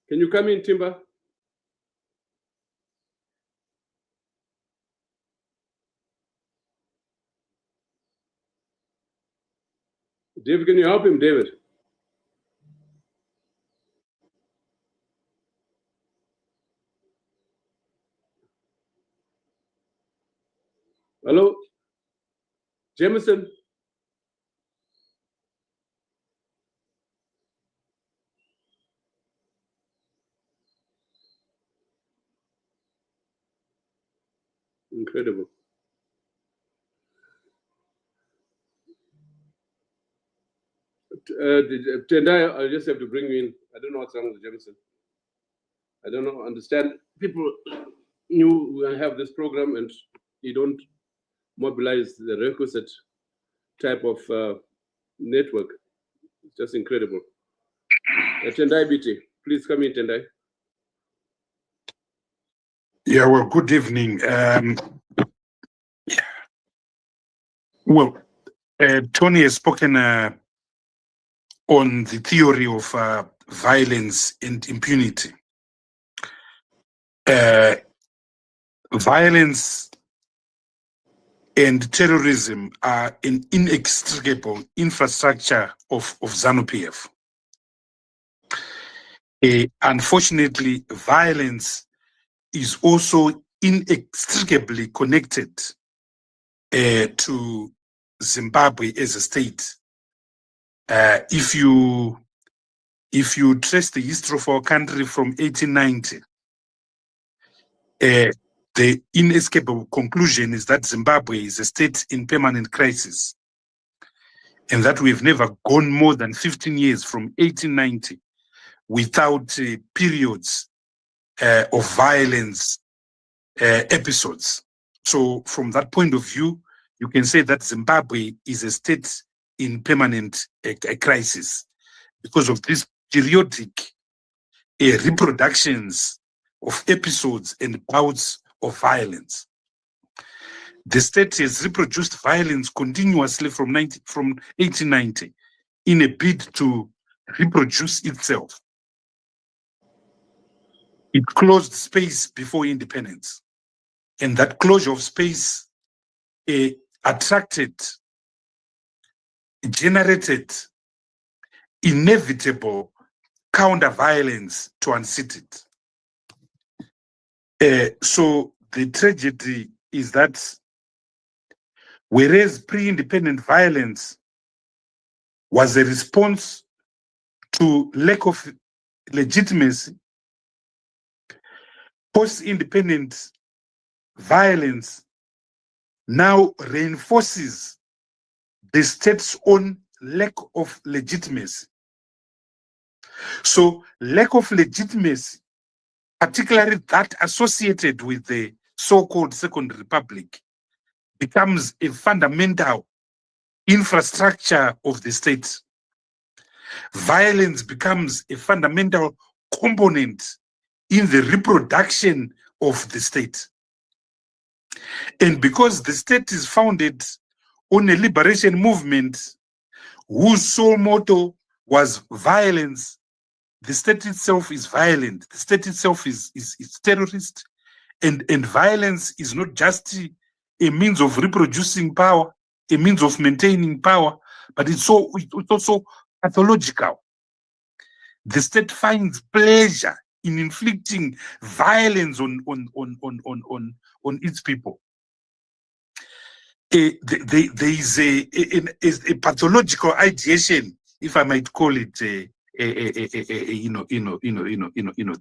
Can you come in, Timber? David, can you help him, David? Hello? Jameson? Incredible. Tendai, I just have to bring you in. I don't know what's wrong with Jameson. I don't know, understand. People knew we have this program and you don't mobilize the requisite type of network. It's just incredible. Tendai Biti, please come in, Tendai. Yeah, well, good evening. Well, Tony has spoken on the theory of violence and impunity. Violence and terrorism are an inextricable infrastructure of ZANU-PF. Unfortunately, violence is also inextricably connected to Zimbabwe as a state. If you trace the history of our country from 1890, the inescapable conclusion is that Zimbabwe is a state in permanent crisis, and that we've never gone more than 15 years from 1890 without periods of violence episodes. So from that point of view, you can say that Zimbabwe is a state in permanent crisis because of these periodic reproductions of episodes and bouts of violence. The state has reproduced violence continuously from 1890 in a bid to reproduce itself. It closed space before independence, and that closure of space generated inevitable counter-violence to unseat it. So the tragedy is that whereas pre-independent violence was a response to lack of legitimacy, post-independent violence now reinforces the state's own lack of legitimacy. So lack of legitimacy, particularly that associated with the so-called Second Republic, becomes a fundamental infrastructure of the state. Violence becomes a fundamental component in the reproduction of the state. And because the state is founded on a liberation movement whose sole motto was violence, the state itself is violent. The state itself is terrorist. And violence is not just a means of reproducing power, a means of maintaining power, but it's also pathological. The state finds pleasure in inflicting violence on its people. There is a pathological ideation, if I might call it,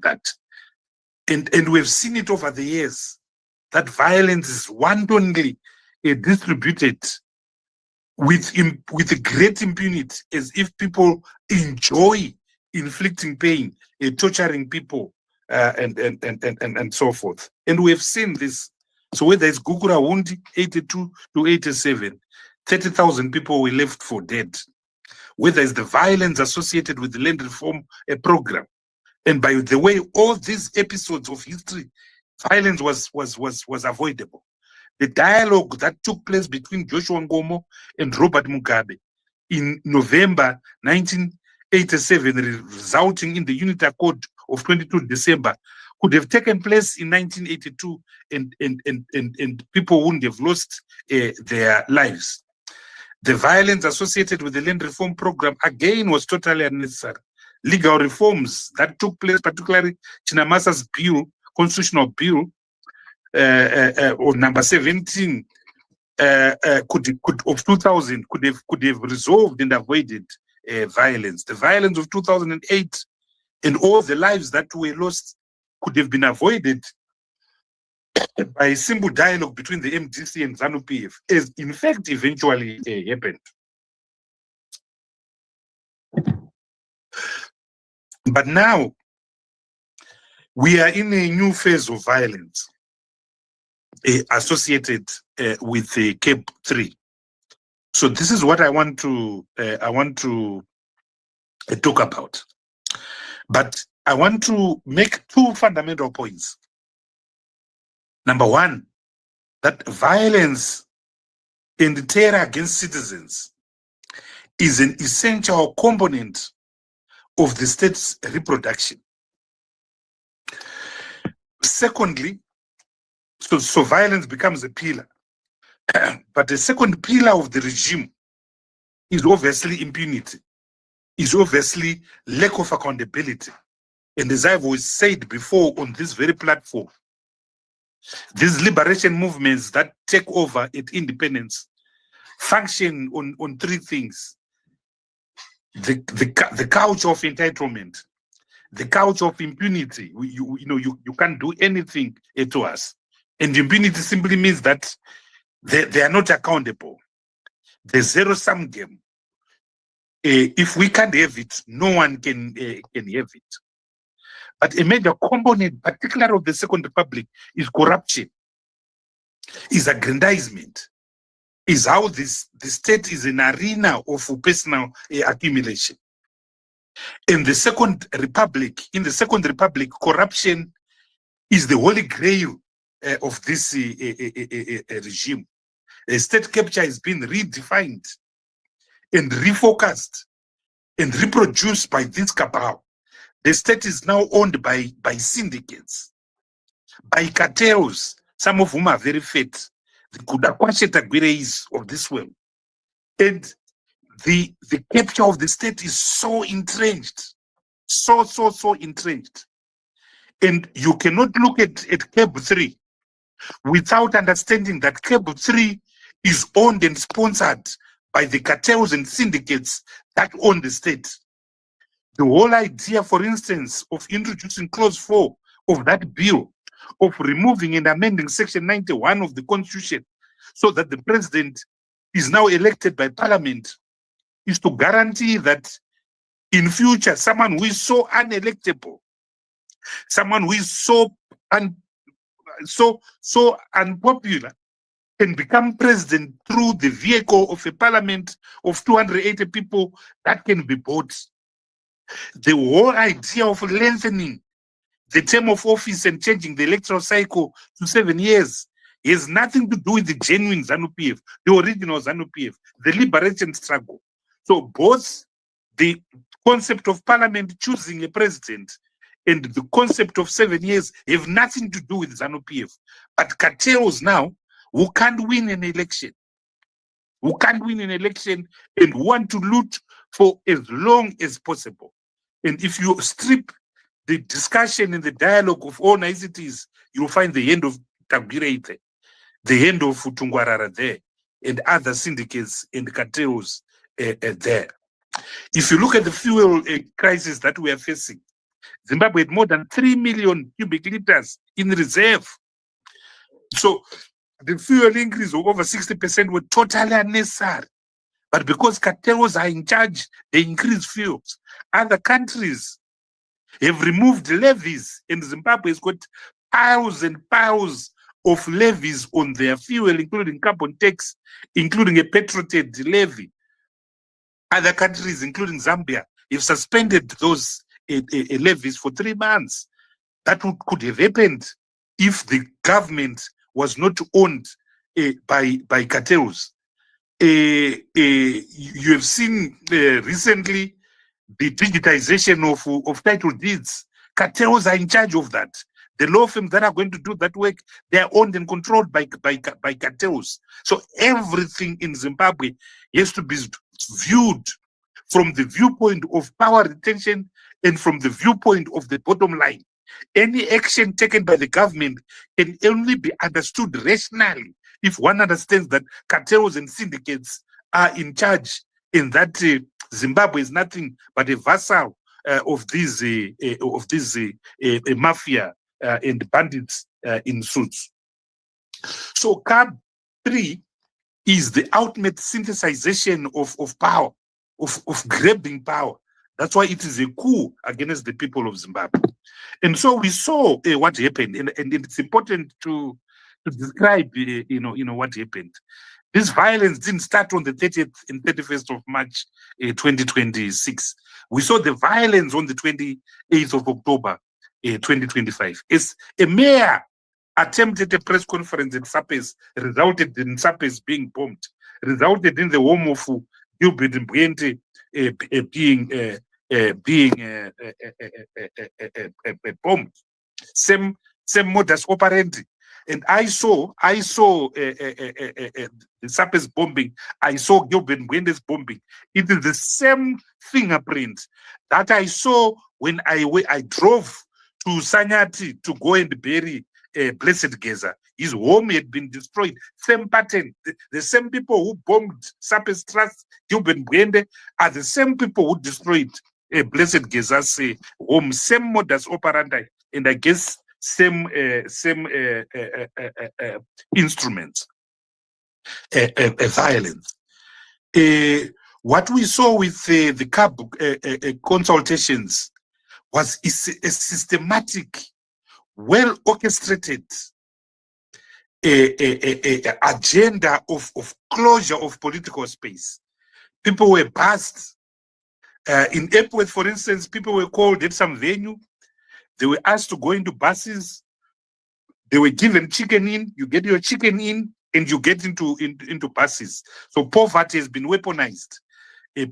that, and we've seen it over the years that violence is wantonly distributed with great impunity, as if people enjoy inflicting pain, torturing people, and so forth. And we have seen this. So whether it's Gukura Wundi, 82 to 87, 30,000 people were left for dead. Whether it's the violence associated with the land reform program. And by the way, all these episodes of history, violence was avoidable. The dialogue that took place between Joshua Ngomo and Robert Mugabe in November 1987, resulting in the Unity Accord of 22 December could have taken place in 1982 and people wouldn't have lost their lives. The violence associated with the land reform program again was totally unnecessary. Legal reforms that took place, particularly Chinamasa's bill, constitutional bill, or number 17 of 2000 could have resolved and avoided violence. The violence of 2008 and all the lives that were lost could have been avoided by a simple dialogue between the MDC and ZANU-PF, as in fact eventually happened. But now we are in a new phase of violence associated with the Cape 3. So this is what I want to talk about. But I want to make two fundamental points. Number one, that violence and terror against citizens is an essential component of the state's reproduction. Secondly, so violence becomes a pillar. But the second pillar of the regime is obviously impunity, is obviously lack of accountability. And as I've always said before on this very platform, these liberation movements that take over at independence function on three things: the couch of entitlement, the couch of impunity. You can't do anything to us, and impunity simply means that they are not accountable. The zero-sum game. If we can't have it, no one can have it. But a major component, particularly of the Second Republic, is corruption, is aggrandizement, is how the state is an arena of personal accumulation. In the Second Republic, corruption is the holy grail of this regime. State capture has been redefined and refocused and reproduced by this cabal. The state is now owned by syndicates, by cartels, some of whom are very fit, the Kudakwashe Tagwireis of this world. And the capture of the state is so entrenched, so entrenched. And you cannot look at Cable 3 without understanding that Cable 3 is owned and sponsored by the cartels and syndicates that own the state. The whole idea, for instance, of introducing clause 4 of that bill, of removing and amending section 91 of the constitution so that the president is now elected by parliament, is to guarantee that in future, someone who is so unelectable, someone who is so unpopular, can become president through the vehicle of a parliament of 280 people that can be bought. The whole idea of lengthening the term of office and changing the electoral cycle to 7 years has nothing to do with the genuine ZANU-PF, the original ZANU-PF, the liberation struggle. So both the concept of parliament choosing a president and the concept of 7 years have nothing to do with ZANU-PF. But cartels now, who can't win an election, and want to loot for as long as possible. And if you strip the discussion and the dialogue of all niceties, you'll find the end of Tagwireite, the end of Tungwarara there, and other syndicates and cartels there. If you look at the fuel crisis that we are facing, Zimbabwe had more than 3 million cubic liters in reserve. So the fuel increase of over 60% were totally unnecessary. But because cartels are in charge, they increase fuels. Other countries have removed levies, and Zimbabwe has got piles and piles of levies on their fuel, including carbon tax, including a petrol-ted levy. Other countries, including Zambia, have suspended those levies for 3 months. That could have happened if the government was not owned by cartels. You have seen recently the digitization of title deeds. Cartels are in charge of that. The law firms that are going to do that work, they are owned and controlled by cartels. So everything in Zimbabwe has to be viewed from the viewpoint of power retention and from the viewpoint of the bottom line. Any action taken by the government can only be understood rationally if one understands that cartels and syndicates are in charge, and that Zimbabwe is nothing but a vassal of these mafia and bandits in suits. So CAB 3 is the ultimate synthesization of power, of grabbing power. That's why it is a coup against the people of Zimbabwe. And so we saw what happened, and it's important to describe, what happened. This violence didn't start on the 30th and 31st of March 2026. We saw the violence on the 28th of October 2025. As a mayor attempted a press conference at Sapes, resulted in Sapes being bombed, resulted in the home of Gilbert Mbwente being bombed. Same modus operandi. And I saw the Sapes bombing. I saw Gilbert Mbwente's bombing. It is the same fingerprint that I saw when I drove to Sanyati to go and bury Blessed Geza. His home had been destroyed. Same pattern. The same people who bombed Sapes Trust, Gilbert Mbwente, are the same people who destroyed Blessed Geza's home. Same modus operandi, and I guess same instruments, violence. What we saw with the CAB consultations was a systematic, well orchestrated agenda of closure of political space. People were bussed. In Epworth, for instance, people were called at some venue. They were asked to go into buses. They were given chicken in. You get your chicken in, and you get into buses. So poverty has been weaponized.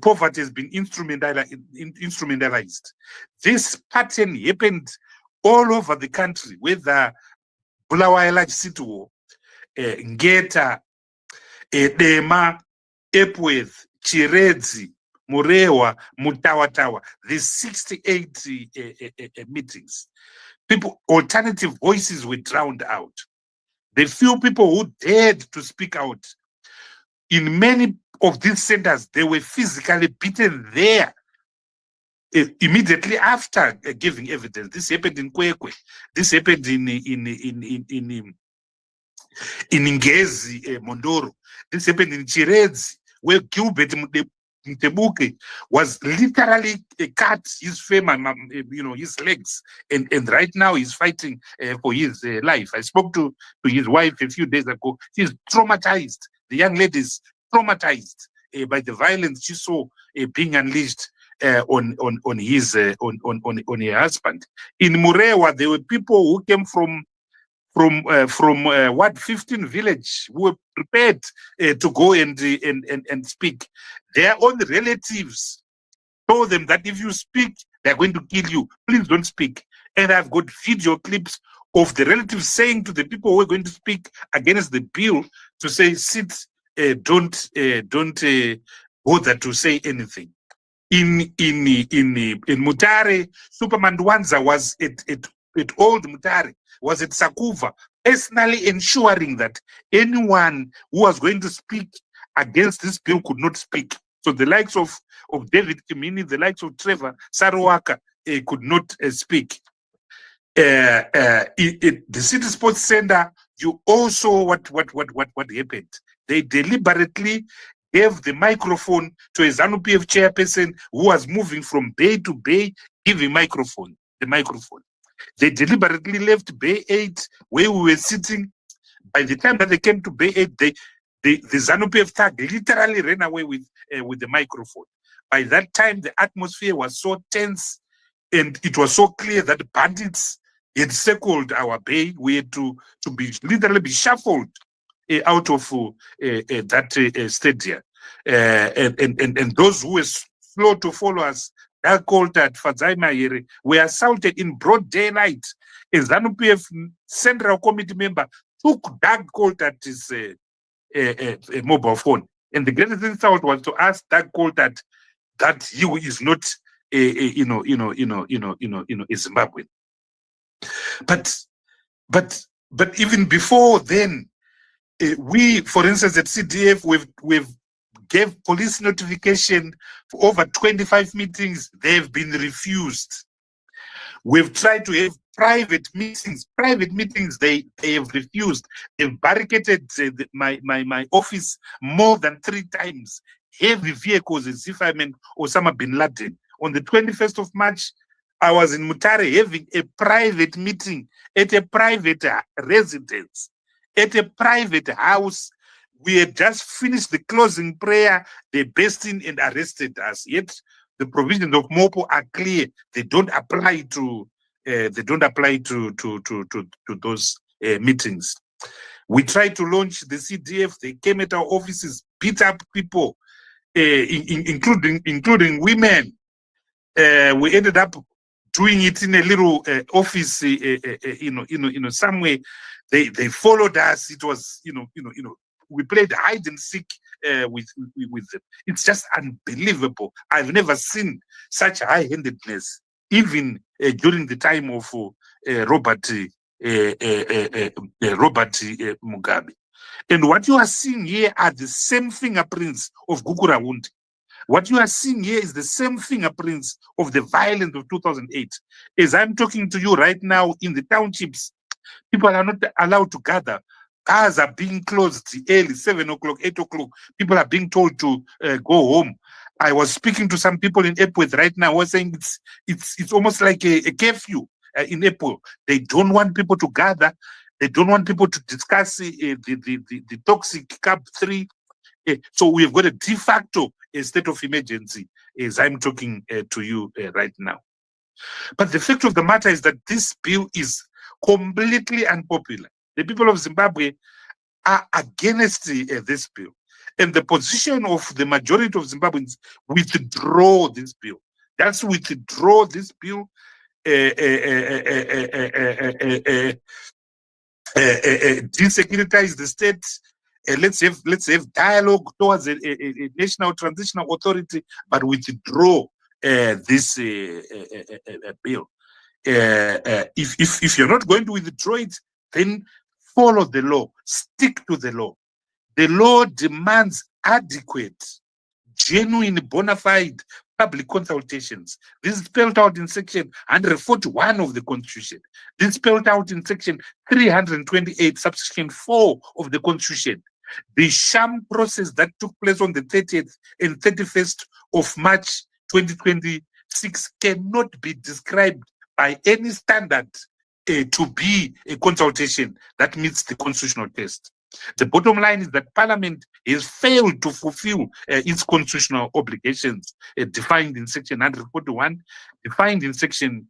Poverty has been instrumentalized. This pattern happened all over the country, whether Bulawayo City, Ngeta, Dema, Epworth, Chiredzi, Murewa, Mutawatawa. These 68 meetings. Alternative voices were drowned out. The few people who dared to speak out, in many of these centers, they were physically beaten there immediately after giving evidence. This happened in Kwekwe. This happened in Ngezi, Mondoro. This happened in Chiredzi, where Gilbert Mtebuke was literally cut his femur, his legs, and right now he's fighting for his life. I spoke to his wife a few days ago. She's traumatized. The young lady is traumatized by the violence she saw being unleashed on her husband. In Murewa, there were people who came from Ward 15 village who were prepared to go and speak. Their own relatives told them that if you speak, they're going to kill you. Please don't speak. And I've got video clips of the relatives saying to the people who are going to speak against the bill to say, sit, don't bother to say anything. In Mutare, Superman Dwanza was at Old Mutare, was at Sakuva, personally ensuring that anyone who was going to speak against this bill could not speak. So the likes of David Kimini, the likes of Trevor Sarawaka could not speak. The City Sports Center, you also what happened. They deliberately gave the microphone to a ZANU-PF chairperson who was moving from bay to bay, giving the microphone. They deliberately left Bay 8 where we were sitting. By the time that they came to Bay 8, the ZANU-PF thug literally ran away with the microphone. By that time, the atmosphere was so tense, and it was so clear that the bandits had circled our bay. We had to literally be shuffled out of that stadium. And those who were slow to follow us Doug Coltart, Fadzai Mahere, were assaulted in broad daylight. A ZANU-PF Central Committee member took Doug Coltart's a mobile phone. And the greatest insult was to ask Doug Coltart that he is not a Zimbabwean. But even before then, we, for instance, at CDF, we've gave police notification for over 25 meetings. They've been refused. We've tried to have private meetings. They have refused. They've barricaded my office more than 3 times. Heavy vehicles as if I'm Osama bin Laden. On the 21st of March, I was in Mutare having a private meeting at a private residence, at a private house. We had just finished the closing prayer. They burst in and arrested us. Yet the provisions of MOPO are clear. They don't apply to those meetings. We tried to launch the CDF. They came at our offices, beat up people, including women. We ended up doing it in a little office, somewhere. They followed us. It was, we played hide and seek with them. It's just unbelievable. I've never seen such high-handedness, even during the time of Robert Mugabe. And what you are seeing here are the same fingerprints of Gukurawundi. What you are seeing here is the same fingerprints of the violence of 2008. As I'm talking to you right now in the townships, people are not allowed to gather. Cars are being closed early, 7 o'clock, 8 o'clock. People are being told to go home. I was speaking to some people in Epworth right now who are saying it's almost like a curfew in Epworth. They don't want people to gather. They don't want people to discuss the toxic CAP 3. So we've got a de facto state of emergency as I'm talking to you right now. But the fact of the matter is that this bill is completely unpopular. The people of Zimbabwe are against this bill. And the position of the majority of Zimbabweans, withdraw this bill. That's withdraw this bill, desecuritize the state. Let's have dialogue towards a national transitional authority, but withdraw this bill. If you're not going to withdraw it, then follow the law, stick to the law. The law demands adequate, genuine, bona fide public consultations. This is spelled out in section 141 of the Constitution. This is spelled out in section 328, subsection 4 of the Constitution. The sham process that took place on the 30th and 31st of March 2026 cannot be described by any standard to be a consultation that meets the constitutional test. The bottom line is that Parliament has failed to fulfill its constitutional obligations defined in Section 141, defined in Section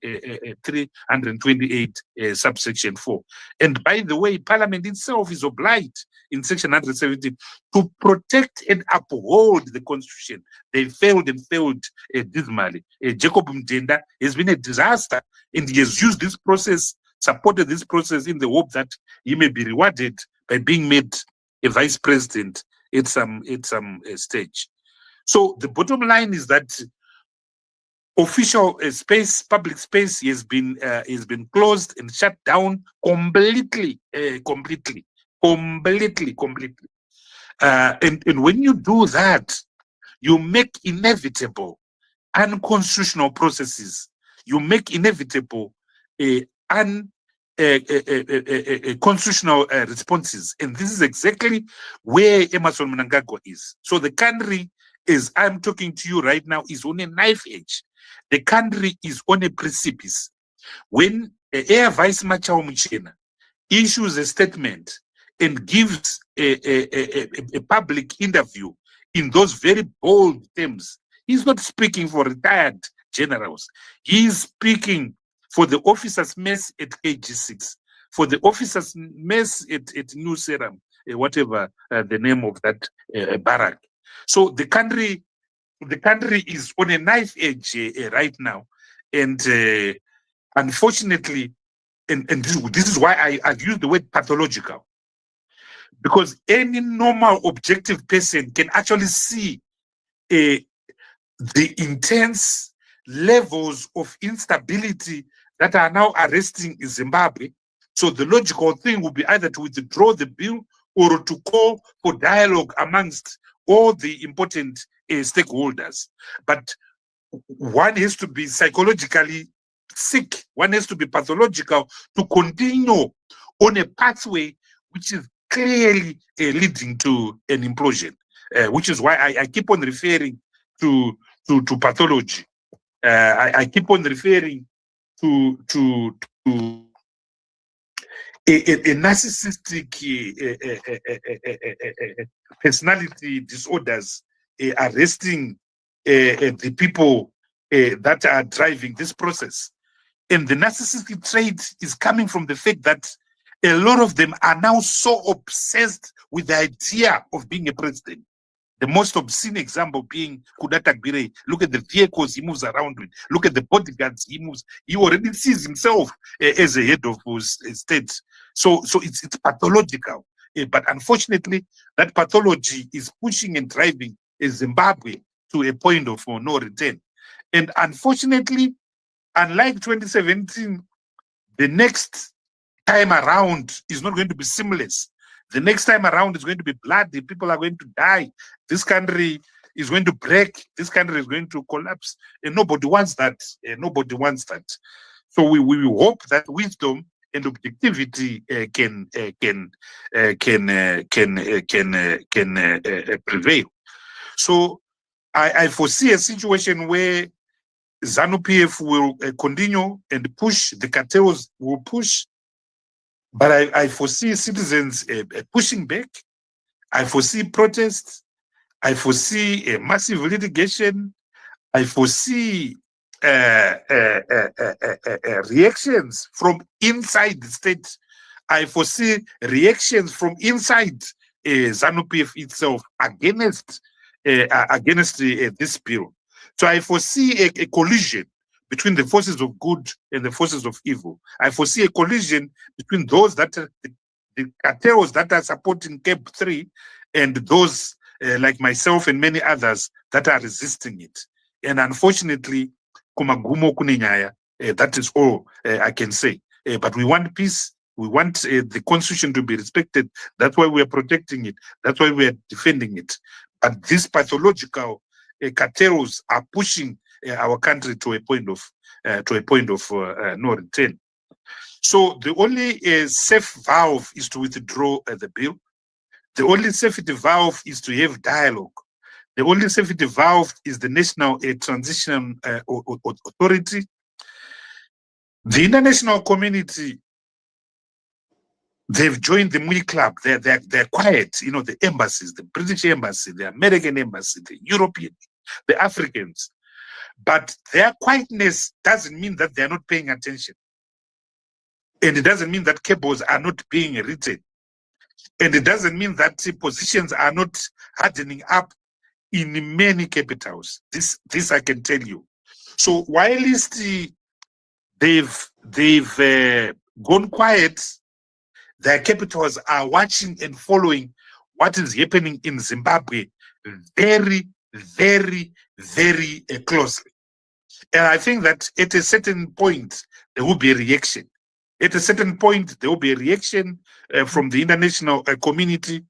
328, subsection 4. And by the way, Parliament itself is obliged in Section 117 to protect and uphold the Constitution. They failed and failed dismally. Jacob Mdenda has been a disaster, and he has used this process, supported this process in the hope that he may be rewarded by being made a vice president at some stage. So the bottom line is that official space, public space, has been closed and shut down completely. And when you do that, you make inevitable unconstitutional processes. You make inevitable constitutional responses. And this is exactly where Emerson Mnangagwa is. So the country, as I'm talking to you right now, is on a knife edge. The country is on a precipice. When Air Vice Marshal Muchena issues a statement and gives a public interview in those very bold terms, he's not speaking for retired generals. He's speaking for the officers' mess at KG6, for the officers' mess at New Serum, whatever the name of that barrack. So the country the country is on a knife edge right now. And unfortunately, and this is why I use the word pathological, because any normal objective person can actually see the intense levels of instability that are now arresting Zimbabwe. So the logical thing would be either to withdraw the bill or to call for dialogue amongst all the important stakeholders. But one has to be psychologically sick, one has to be pathological to continue on a pathway which is clearly leading to an implosion, which is why I keep on referring to pathology. I keep on referring to a narcissistic personality disorders arresting the people that are driving this process. And the narcissistic trait is coming from the fact that a lot of them are now so obsessed with the idea of being a president. The most obscene example being Kudata Gbire. Look at the vehicles he moves around with. Look at the bodyguards he moves. He already sees himself as a head of state. So it's pathological. But unfortunately, that pathology is pushing and driving Zimbabwe to a point of no return. And unfortunately, unlike 2017, the next time around is not going to be seamless. The next time around is going to be bloody. People are going to die. This country is going to break. This country is going to collapse. And nobody wants that. Nobody wants that. So we hope that wisdom and objectivity can prevail. So I foresee a situation where ZANU-PF will continue and push. The cartels will push. But I foresee citizens pushing back. I foresee protests. I foresee a massive litigation. I foresee reactions from inside the state. I foresee reactions from inside ZANU-PF itself against this bill. So I foresee a collision between the forces of good and the forces of evil. I foresee a collision between those that are the cartels that are supporting Camp 3 and those like myself and many others that are resisting it. And unfortunately, kumagumo kunenyaya, that is all I can say. But we want peace. We want the constitution to be respected. That's why we are protecting it. That's why we are defending it. But these pathological cartels are pushing our country to a point of no return. So the only safe valve is to withdraw the bill. The only safety valve is to have dialogue. The only safety valve is the National Transition Authority. The international community, they've joined the Mui Club. They're quiet. You know, the embassies, the British embassy, the American embassy, the European, the Africans. But their quietness doesn't mean that they're not paying attention. And it doesn't mean that cables are not being written. And it doesn't mean that positions are not hardening up in many capitals. This I can tell you. So whilst they've gone quiet, their capitals are watching and following what is happening in Zimbabwe very, very, very closely. And I think that at a certain point, there will be a reaction. At a certain point, there will be a reaction from the international community.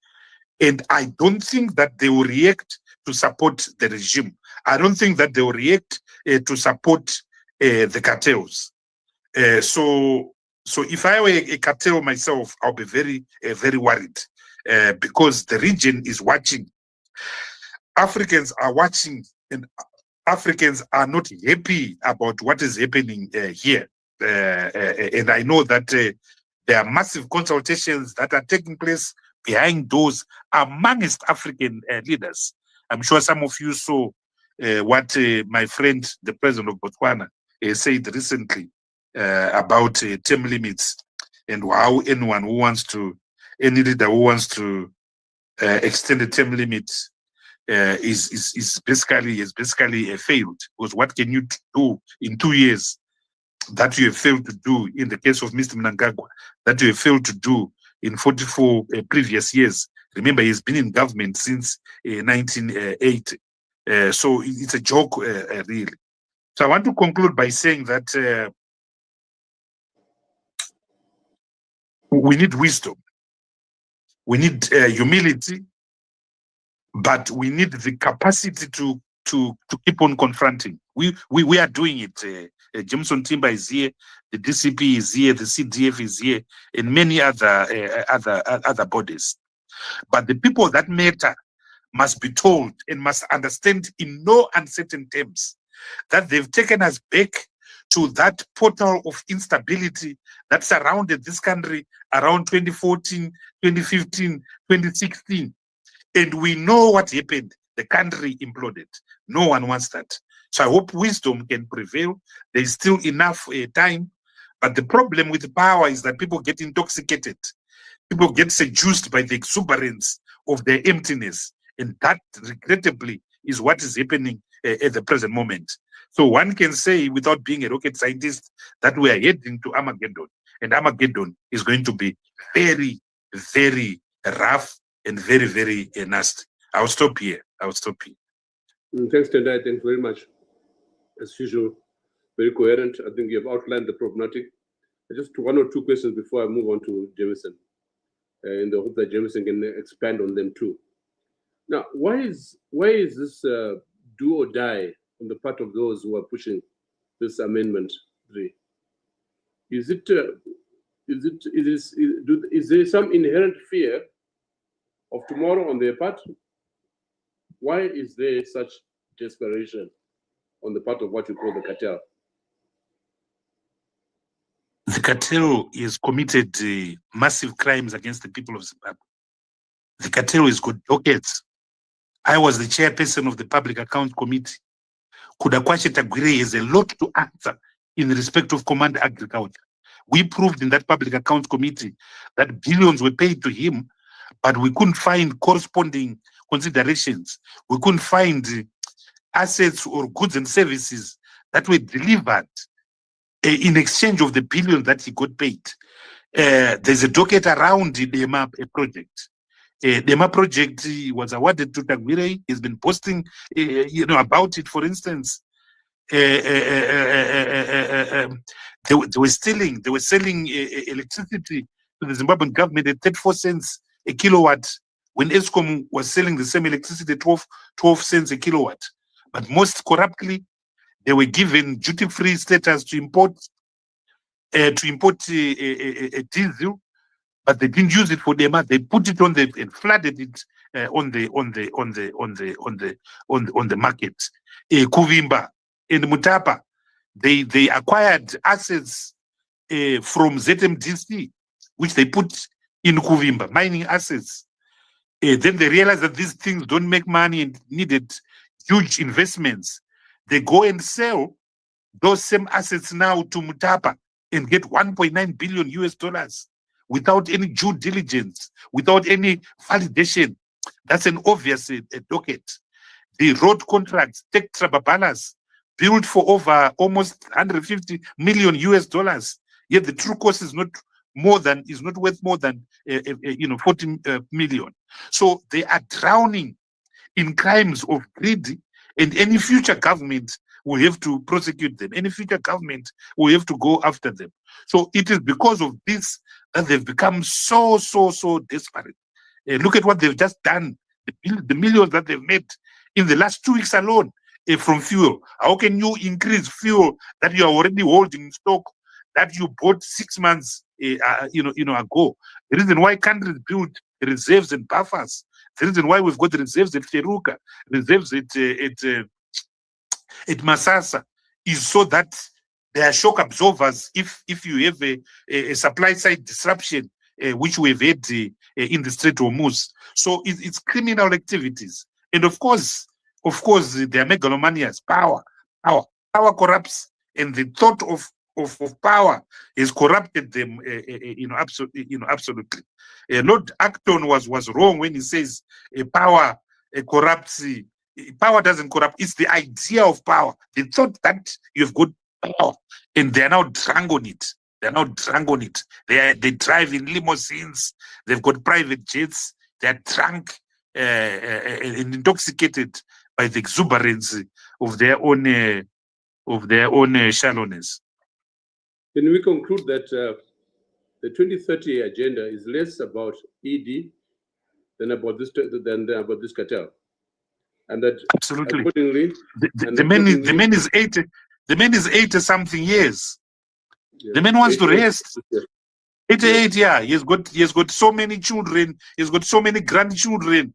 And I don't think that they will react to support the regime. I don't think that they will react to support the cartels. So if I were a cartel myself, I'll be very, very worried because the region is watching. Africans are watching, and Africans are not happy about what is happening here. And I know that there are massive consultations that are taking place behind doors amongst African leaders. I'm sure some of you saw what my friend, the president of Botswana, said recently about term limits and how any leader who wants to extend the term limits is basically failed. Because what can you do in 2 years that you have failed to do in the case of Mr. Mnangagwa, that you have failed to do in 44 previous years? Remember, he's been in government since 1980. So it's a joke, really. So I want to conclude by saying that we need wisdom, we need humility, but we need the capacity to keep on confronting. We are doing it. Jameson Timber is here, the DCP is here, the CDF is here, and many other bodies. But the people that matter must be told and must understand in no uncertain terms that they've taken us back to that portal of instability that surrounded this country around 2014, 2015, 2016. And we know what happened. The country imploded. No one wants that. So I hope wisdom can prevail. There's still enough time. But the problem with power is that people get intoxicated. People get seduced by the exuberance of their emptiness. And that, regrettably, is what is happening at the present moment. So one can say, without being a rocket scientist, that we are heading to Armageddon. And Armageddon is going to be very, very rough and very, very nasty. I'll stop here. Thanks, Tendai. Thanks very much. As usual, very coherent. I think you have outlined the problematic. Just one or two questions before I move on to Jameson, in the hope that Jameson can expand on them too. Now, why is this do or die on the part of those who are pushing this Amendment 3? Is there some inherent fear of tomorrow on their part? Why is there such desperation on the part of what you call the cartel? The cartel has committed massive crimes against the people of Zimbabwe. The cartel has got dockets. I was the chairperson of the Public Accounts Committee. Kudakwache Tagwire has a lot to answer in respect of Command Agriculture. We proved in that Public Accounts Committee that billions were paid to him, but we couldn't find corresponding considerations. We couldn't find assets or goods and services that were delivered in exchange of the billions that he got paid. There's a docket around the DEMA project. DEMA project was awarded to Tagwire. He's been posting, about it. For instance, they were selling electricity to the Zimbabwean government at 34 cents a kilowatt, when ESCOM was selling the same electricity at 12 cents a kilowatt. But most corruptly, they were given duty-free status to import diesel, but they didn't use it for DEMA. They put it on and flooded it on the market. Kuvimba and Mutapa, they acquired assets from ZMDC, which they put in Kuvimba, mining assets. Then they realized that these things don't make money and needed huge investments. They go and sell those same assets now to Mutapa and get $1.9 billion US without any due diligence, without any validation. That's an obvious docket. The road contracts, Tech Trababalas, built for over almost 150 million US, yet the true cost is not worth more than 40 million. So they are drowning in crimes of greed, and any future government will have to prosecute them. Any future government will have to go after them. So it is because of this that they've become so desperate. Look at what they've just done, the millions that they've made in the last 2 weeks alone from fuel. How can you increase fuel that you are already holding in stock that you bought 6 months ago? The reason why countries build reserves and buffers, the reason why we've got reserves at Feruka, reserves at Masasa, is so that there are shock absorbers if you have a supply side disruption, which we've had in the Strait of Hormuz. So it's criminal activities. And of course, they are megalomanias. Power corrupts, and the thought of power has corrupted them. Absolutely. Lord Acton was wrong when he says power corrupts. Power doesn't corrupt. It's the idea of power. The thought that you've got power, and they're now drunk on it. They're now drunk on it. They drive in limousines. They've got private jets. They're drunk and intoxicated by the exuberance of their own shallowness. Can we conclude that the 2030 agenda is less about ED than about this cartel, and that absolutely accordingly, the man is 80. The man is 80 something years. Yeah. The man wants to rest. 88, yeah. He has got so many children. He's got so many grandchildren.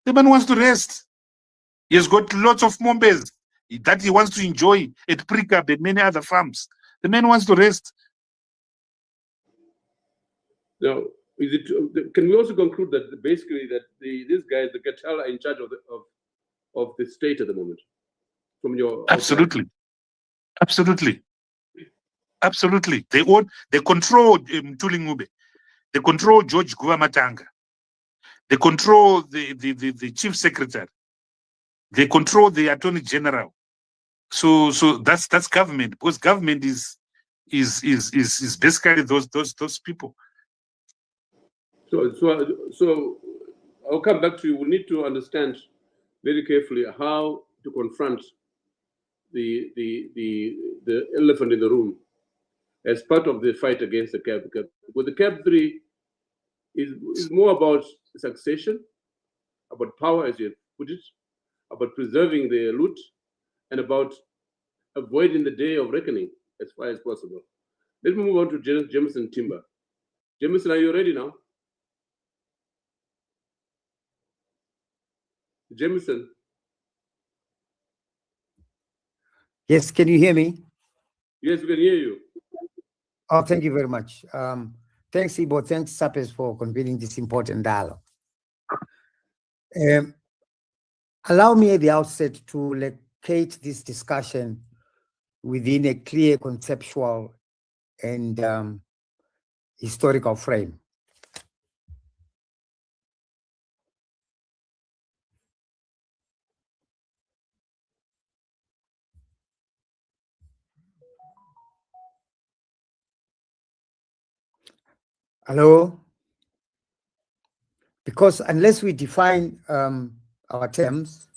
The man wants to rest. He has got lots of mombes that he wants to enjoy at Precab and many other farms. The man wants to rest. Now, can we also conclude that basically that these guys, the cartel, are in charge of the state at the moment? From your absolutely, absolutely, absolutely. They control Mtulingube. They control George Guamatanga. They control the chief secretary. They control the attorney general. So that's government, because government is basically those people. So I'll come back to you. We need to understand very carefully how to confront the elephant in the room as part of the fight against the CAB. With the CAB 3 is more about succession, about power, as you put it, about preserving the loot, and about avoiding the day of reckoning as far as possible. Let me move on to Jameson Timber. Jameson, are you ready now? Jameson. Yes, can you hear me? Yes, we can hear you. Oh, thank you very much. Thanks, Ibo. Thanks, Sapes, for convening this important dialogue. Allow me at the outset to locate this discussion within a clear conceptual and historical frame. Hello? Because unless we define our terms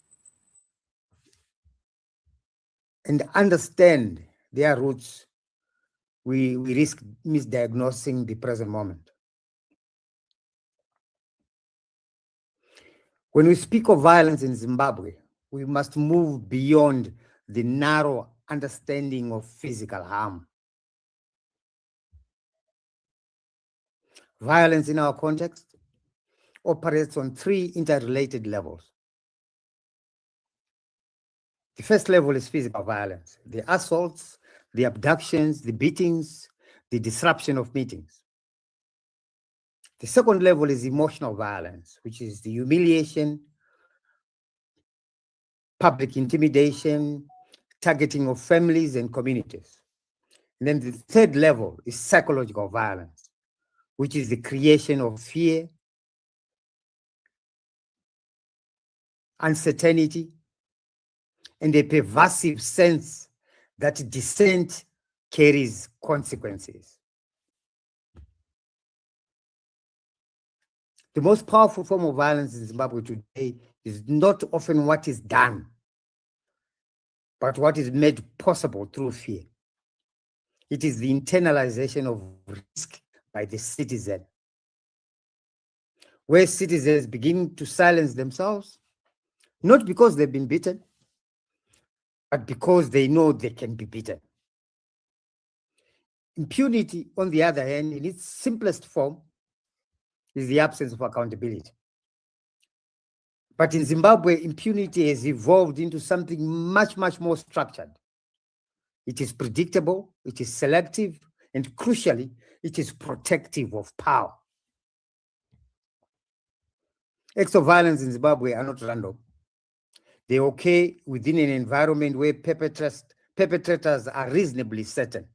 and understand their roots, we risk misdiagnosing the present moment. When we speak of violence in Zimbabwe, we must move beyond the narrow understanding of physical harm. Violence in our context operates on three interrelated levels. The first level is physical violence, the assaults, the abductions, the beatings, the disruption of meetings. The second level is emotional violence, which is the humiliation, public intimidation, targeting of families and communities. And then the third level is psychological violence, which is the creation of fear, uncertainty, and a pervasive sense that dissent carries consequences. The most powerful form of violence in Zimbabwe today is not often what is done, but what is made possible through fear. It is the internalization of risk by the citizen, where citizens begin to silence themselves, not because they've been beaten, but because they know they can be beaten. Impunity, on the other hand, in its simplest form, is the absence of accountability. But in Zimbabwe, impunity has evolved into something much, much more structured. It is predictable, it is selective, and crucially, it is protective of power. Acts of violence in Zimbabwe are not random. They occur within an environment where perpetrators are reasonably certain.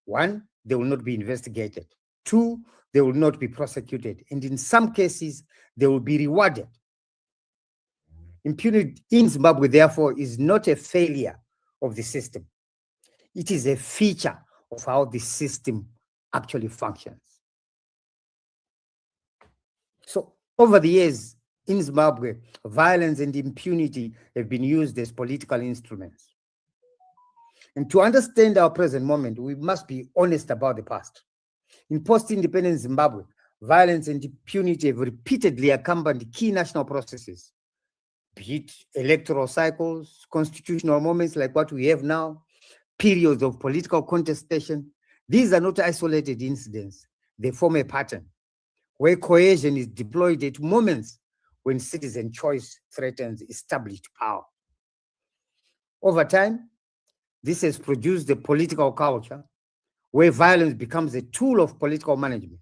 One, they will not be investigated. Two, they will not be prosecuted. And in some cases, they will be rewarded. Impunity in Zimbabwe, therefore, is not a failure of the system. It is a feature of how the system actually functions. So over the years in Zimbabwe, violence and impunity have been used as political instruments. And to understand our present moment, we must be honest about the past. In post-independent Zimbabwe, violence and impunity have repeatedly accompanied key national processes, be it electoral cycles, constitutional moments like what we have now, periods of political contestation. These are not isolated incidents. They form a pattern where coercion is deployed at moments when citizen choice threatens established power. Over time, this has produced a political culture where violence becomes a tool of political management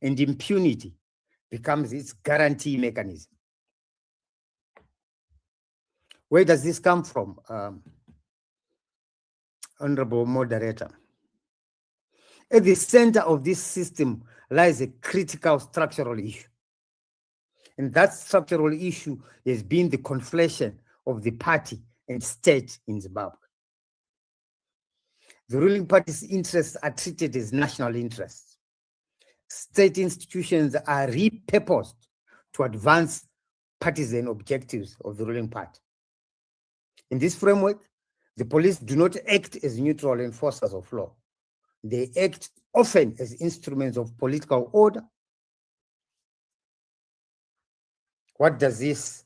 and impunity becomes its guarantee mechanism. Where does this come from, Honorable Moderator? At the center of this system lies a critical structural issue. And that structural issue has been the conflation of the party and state in Zimbabwe. The ruling party's interests are treated as national interests. State institutions are repurposed to advance partisan objectives of the ruling party. In this framework, the police do not act as neutral enforcers of law. They act often as instruments of political order. What does this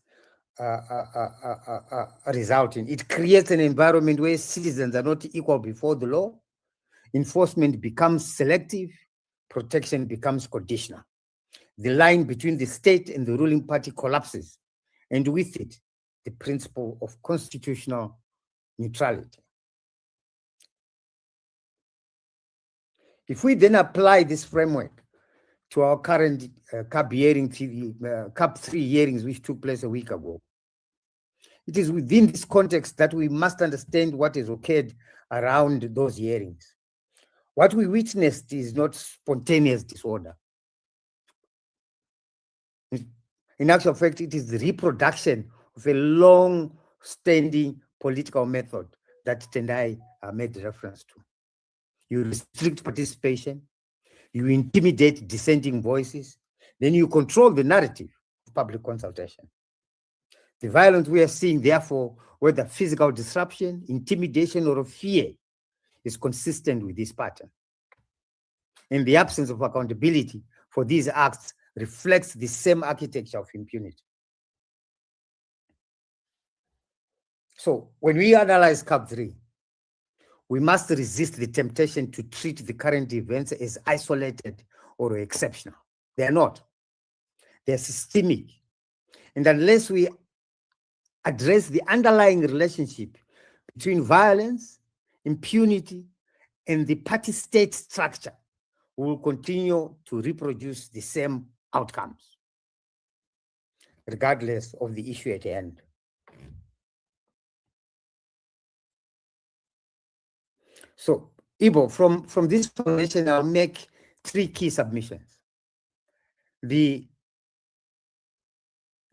result in? It creates an environment where citizens are not equal before the law. Enforcement becomes selective. Protection becomes conditional. The line between the state and the ruling party collapses, and with it, the principle of constitutional neutrality. If we then apply this framework to our current CAB 3 hearings, which took place a week ago, it is within this context that we must understand what has occurred around those hearings. What we witnessed is not spontaneous disorder. In actual fact, it is the reproduction of a long-standing political method that Tendai made reference to. You restrict participation, you intimidate dissenting voices, then you control the narrative of public consultation. The violence we are seeing, therefore, whether physical disruption, intimidation, or fear, is consistent with this pattern. And the absence of accountability for these acts reflects the same architecture of impunity. So when we analyze CAB 3, we must resist the temptation to treat the current events as isolated or exceptional. They are not. They are systemic. And unless we address the underlying relationship between violence, impunity, and the party-state structure, we will continue to reproduce the same outcomes, regardless of the issue at hand. So, Ibo, from this foundation, I'll make 3 key submissions. The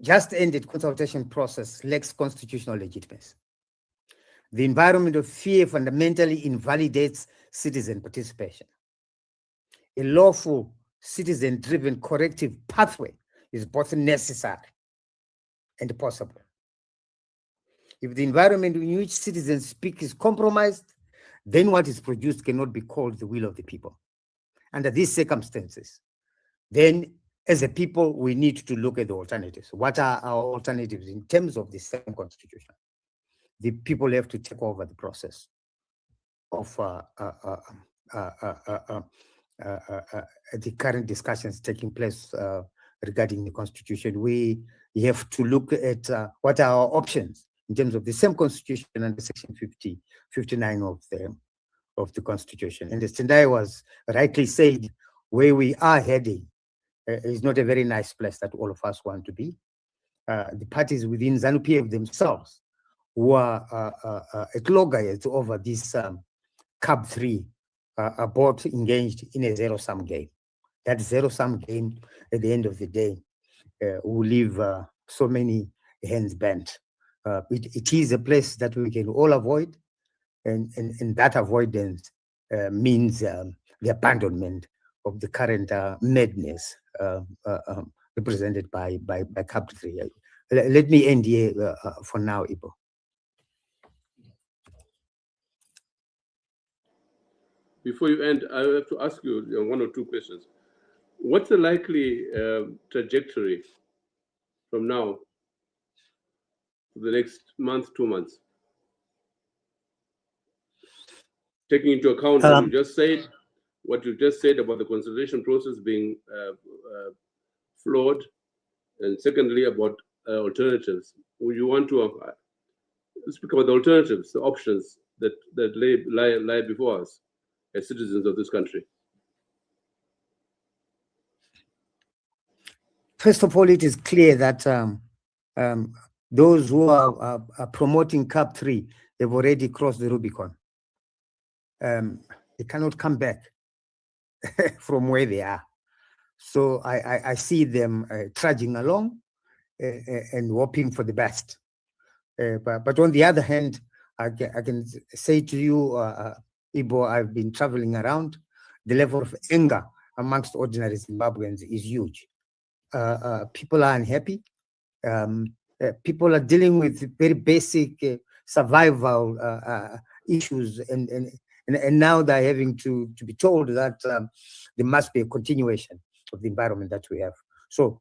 just ended consultation process lacks constitutional legitimacy. The environment of fear fundamentally invalidates citizen participation. A lawful, citizen-driven corrective pathway is both necessary and possible. If the environment in which citizens speak is compromised, then what is produced cannot be called the will of the people. Under these circumstances, then as a people, we need to look at the alternatives. What are our alternatives in terms of the same constitution? The people have to take over the process of the current discussions taking place regarding the constitution. We have to look at what are our options in terms of the same constitution under section 59 of the constitution. And as Tendai was rightly said, where we are heading is not a very nice place that all of us want to be. The parties within ZANU-PF themselves who are at loggerheads over this CAB 3 are both engaged in a zero-sum game. That zero-sum game, at the end of the day, will leave so many hands bent. It is a place that we can all avoid, and that avoidance means the abandonment of the current madness represented by CAP 3. Let me end here for now, Ibo. Before you end, I have to ask you one or two questions. What's the likely trajectory from now to the next month, 2 months? Taking into account what you just said about the consultation process being flawed, and secondly about alternatives. Would you want to speak about the alternatives, the options that lie before us as citizens of this country? First of all, it is clear that those who are promoting CAP 3, they've already crossed the Rubicon. They cannot come back from where they are. So I see them trudging along and hoping for the best. But on the other hand, I can say to you, Ibo, I've been traveling around. The level of anger amongst ordinary Zimbabweans is huge. People are unhappy. People are dealing with very basic survival issues, and now they're having to be told that there must be a continuation of the environment that we have. So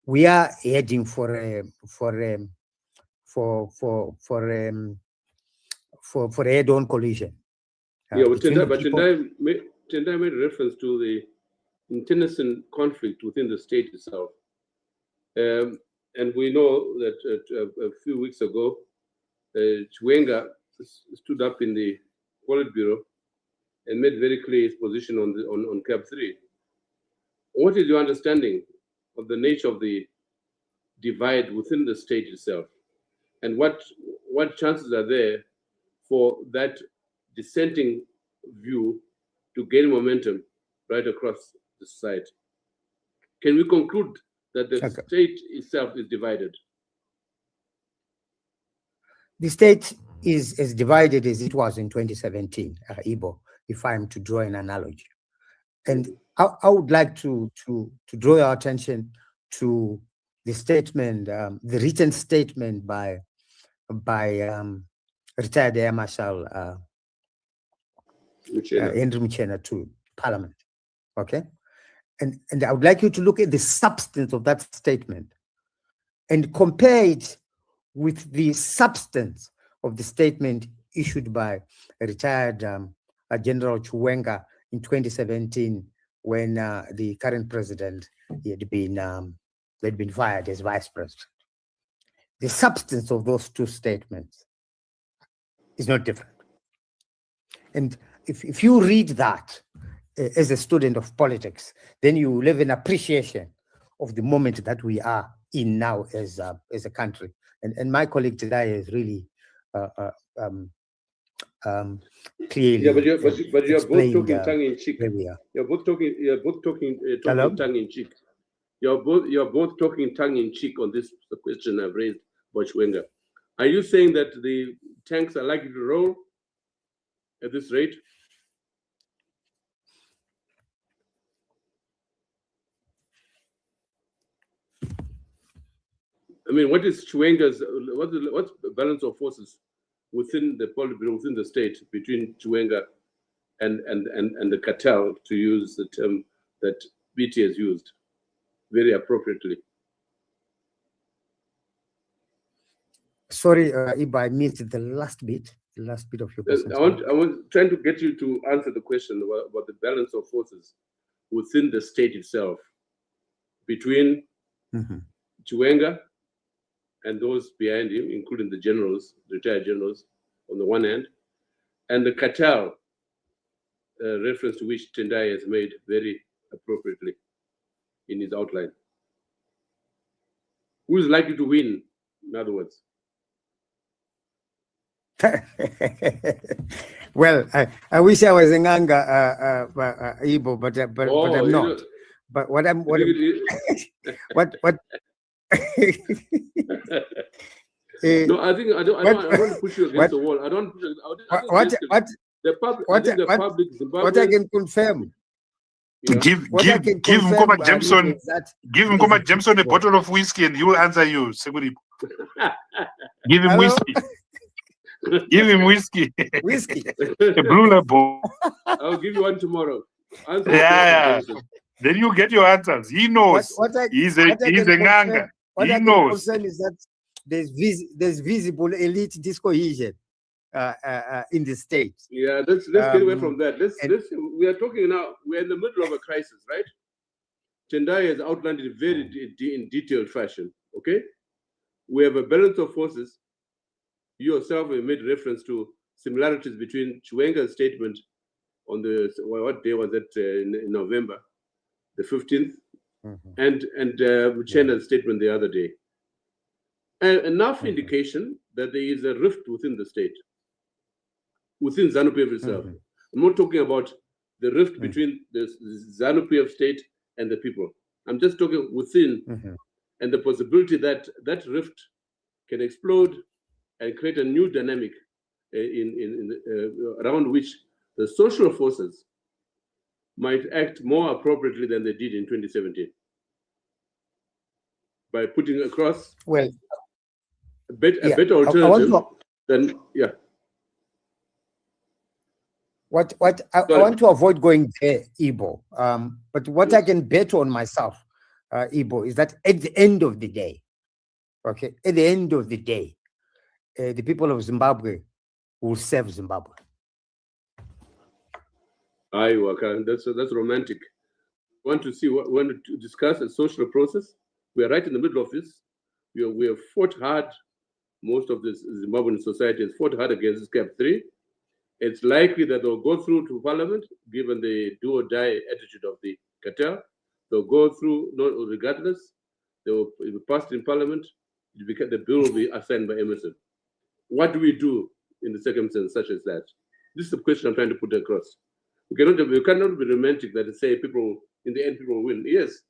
we are heading for a head-on collision. Yeah, well, Tendai made reference to the internecine conflict within the state itself. And we know that a few weeks ago, Chiwenga stood up in the Politburo and made very clear his position on CAP 3. What is your understanding of the nature of the divide within the state itself? And what chances are there for that dissenting view to gain momentum right across the society? Can we conclude that the state itself is divided? The state is as divided as it was in 2017, Ibo, if I'm to draw an analogy. And I would like to draw your attention to the statement, the written statement by retired Air Marshal Henry Muchena to Parliament. Okay, and I would like you to look at the substance of that statement and compare it with the substance of the statement issued by retired General Chiwenga in 2017, when the current president had been fired as vice president. The substance of those two statements is not different. And if you read that as a student of politics, then you will have an appreciation of the moment that we are in now as a country. And my colleague today has really clearly. Yeah, but you're both talking tongue in cheek. You're both talking tongue in cheek. You're both talking tongue in cheek on this question I've raised about Chiwenga. Are you saying that the tanks are likely to roll at this rate? I mean, what is Chiwenga's, what's the balance of forces within the Politburo, within the state, between Chiwenga and the cartel, to use the term that Biti has used very appropriately? Sorry, Iba, I missed the last bit of your question. I want trying to get you to answer the question about the balance of forces within the state itself between Chiwenga and those behind him, including the generals, retired generals, on the one hand, and the cartel, reference to which Tendai has made very appropriately in his outline. Who is likely to win, in other words? Well, I wish I was in Nganga, Ibo, but I'm not. But what No, I think I don't want to push you against the wall. I don't. The public Zimbabwe. What I can confirm. Yeah. Give Mkoma Jameson, give Mkoma Jameson a bottle of whiskey and he will answer you, Seguripo. Give him whiskey. Give him whiskey. Whiskey. A blue label. I'll give you one tomorrow. Answer Yeah. Then you get your answers. He knows. He's a nganga. He knows. What I can confirm is that there's visible elite discohesion in the state. Yeah, let's get away from that. We are talking now. We're in the middle of a crisis, right? Tendai has outlined it very in detailed fashion. Okay, we have a balance of forces. You yourself have made reference to similarities between Chiwenga's statement on what day was it in November, the 15th, and Muchena's statement the other day. Enough indication that there is a rift within the state, within ZANU-PF itself. I'm not talking about the rift between the ZANU-PF state and the people. I'm just talking within, and the possibility that that rift can explode and create a new dynamic around which the social forces might act more appropriately than they did in 2017 by putting across a better alternative than What I want to avoid going there, Ibo. But what I can bet on myself, Ibo, is that at the end of the day, okay, at the end of the day, the people of Zimbabwe will serve Zimbabwe. Aye, Waka, that's romantic. Want to discuss a social process? We are right in the middle of this. We have fought hard. Most of the Zimbabwean society has fought hard against this CAP 3. It's likely that they'll go through to Parliament, given the do or die attitude of the cartel. They'll go through regardless. They will be passed in Parliament. The bill will be assigned by Emerson. What do we do in the circumstance such as that? This is the question I'm trying to put across. We cannot be romantic that say people in the end people win. Yes,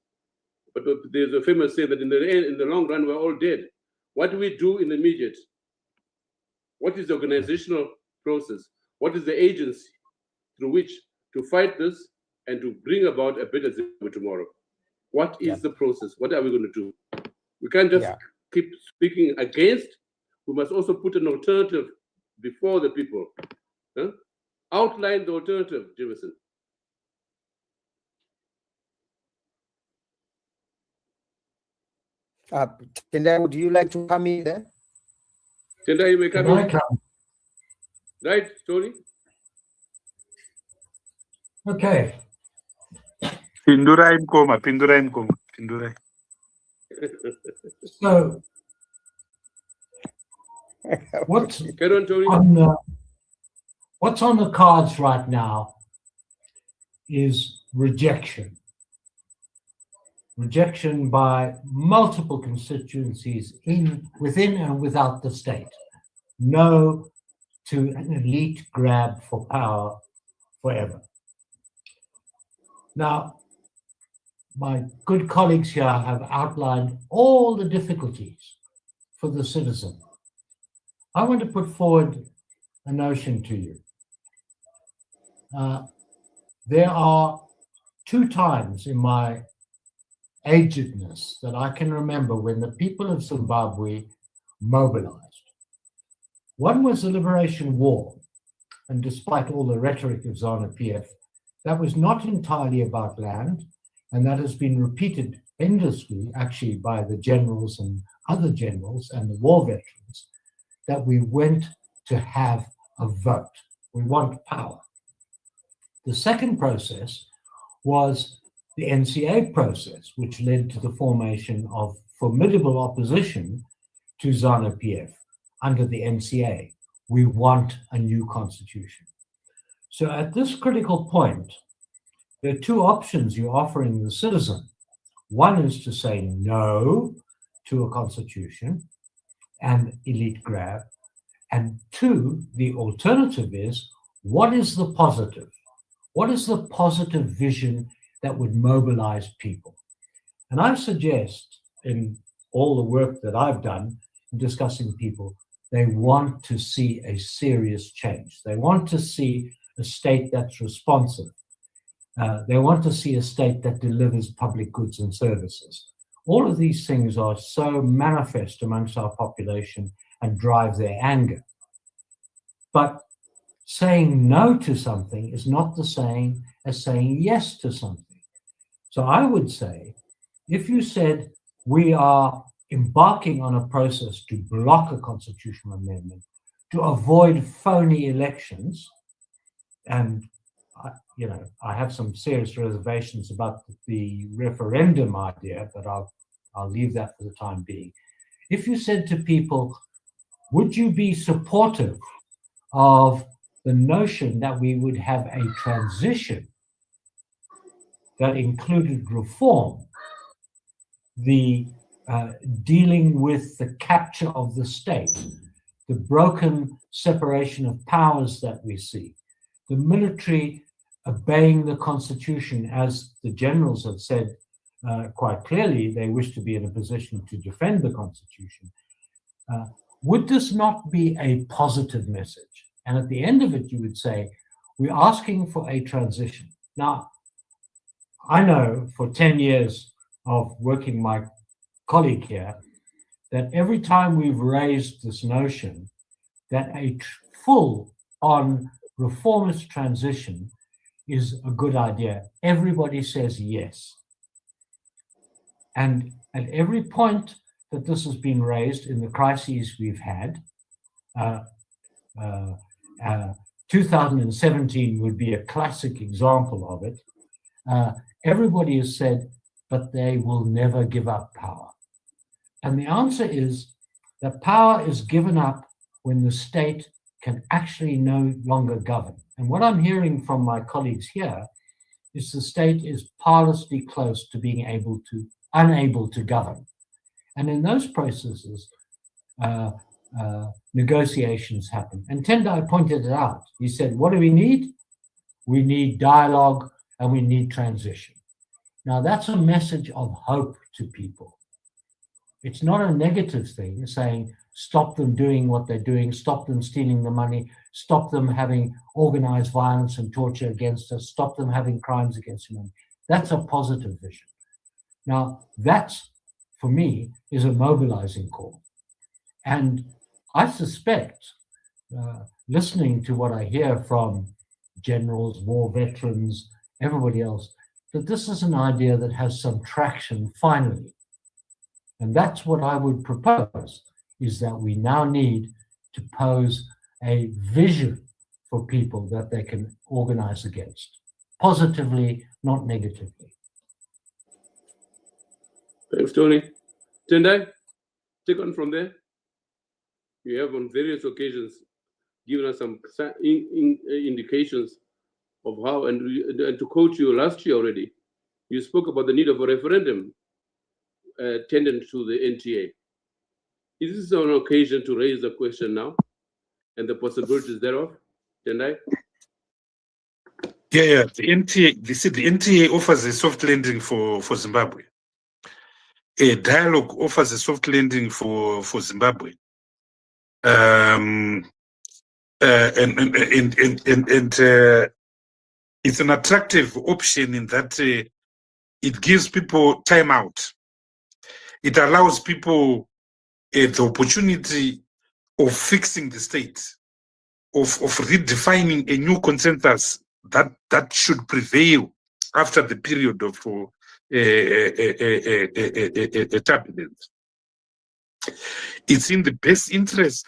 but there's a famous saying that in the long run we're all dead. What do we do in the immediate? What is the organizational process? What is the agency through which to fight this and to bring about a better Zimbabwe tomorrow? What is the process? What are we going to do? We can't just keep speaking against. We must also put an alternative before the people. Huh? Outline the alternative, Jameson. Tendai, would you like to come in there? Tendai, you may come in. Right, Tony? Okay. Pindurai Mkoma. So, what's on the cards right now is rejection. Rejection by multiple constituencies within and without the state. No to an elite grab for power forever. Now, my good colleagues here have outlined all the difficulties for the citizen. I want to put forward a notion to you. There are 2 times in my agedness that I can remember when the people of Zimbabwe mobilized. One was the Liberation War, and despite all the rhetoric of ZANU-PF, that was not entirely about land, and that has been repeated endlessly, actually, by the generals and other generals and the war veterans, that we went to have a vote. We want power. The second process was the NCA process, which led to the formation of formidable opposition to ZANU-PF under the NCA. We want a new constitution. So at this critical point, there are 2 options you're offering the citizen. One is to say no to a constitution and elite grab. And 2, the alternative is, what is the positive? What is the positive vision that would mobilize people? And I suggest, in all the work that I've done in discussing people, they want to see a serious change. They want to see a state that's responsive. They want to see a state that delivers public goods and services. All of these things are so manifest amongst our population and drive their anger. But saying no to something is not the same as saying yes to something. So I would say, if you said we are embarking on a process to block a constitutional amendment, to avoid phony elections, and I have some serious reservations about the referendum idea, but I'll leave that for the time being. If you said to people, would you be supportive of the notion that we would have a transition that included reform, the dealing with the capture of the state, the broken separation of powers that we see, the military obeying the constitution, as the generals have said quite clearly, they wish to be in a position to defend the constitution. Would this not be a positive message? And at the end of it, you would say, we're asking for a transition. Now, I know for 10 years of working my colleague here, that every time we've raised this notion that a full-on reformist transition is a good idea, everybody says yes. And at every point that this has been raised in the crises we've had, 2017 would be a classic example of it. Everybody has said, but they will never give up power. And the answer is that power is given up when the state can actually no longer govern. And what I'm hearing from my colleagues here is the state is perilously close to being unable to govern. And in those processes, negotiations happen. And Tendai pointed it out. He said, what do we need? We need dialogue and we need transition. Now, that's a message of hope to people. It's not a negative thing saying, stop them doing what they're doing, stop them stealing the money, stop them having organized violence and torture against us, stop them having crimes against humanity. That's a positive vision. Now, that's, for me, is a mobilizing call. And I suspect, listening to what I hear from generals, war veterans, everybody else, that this is an idea that has some traction finally. And that's what I would propose, is that we now need to pose a vision for people that they can organize against, positively, not negatively. Thanks, Tony. Tendai, take on from there. You have on various occasions given us some indications of how, and to quote you last year already, you spoke about the need of a referendum tendent to the NTA. Is this an occasion to raise the question now and the possibilities thereof, Tendai? Yeah. The NTA offers a soft landing for Zimbabwe. A dialogue offers a soft landing for Zimbabwe. And it's an attractive option in that it gives people time out. It allows people the opportunity of fixing the state, of redefining a new consensus that should prevail after the period of turbulence. It's in the best interest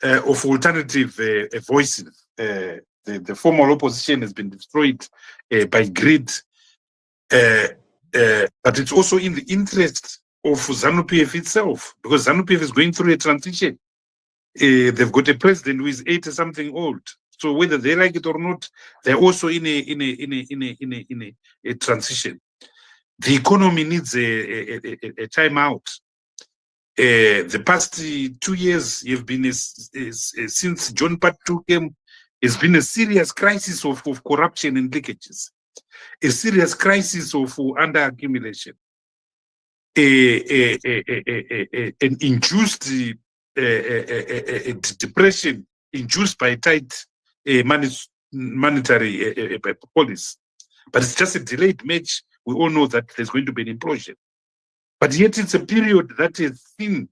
of alternative voices. The formal opposition has been destroyed by greed, but it's also in the interest of ZANU-PF itself, because ZANU-PF is going through a transition. They've got a president who is 80-something old. So whether they like it or not, they're also in a transition. The economy needs a timeout. The past 2 years have been, since John Part 2 came, has been a serious crisis of corruption and leakages, a serious crisis of under-accumulation. an induced depression induced by tight monetary policy. But it's just a delayed match. We all know that there's going to be an implosion. But yet it's a period that has seen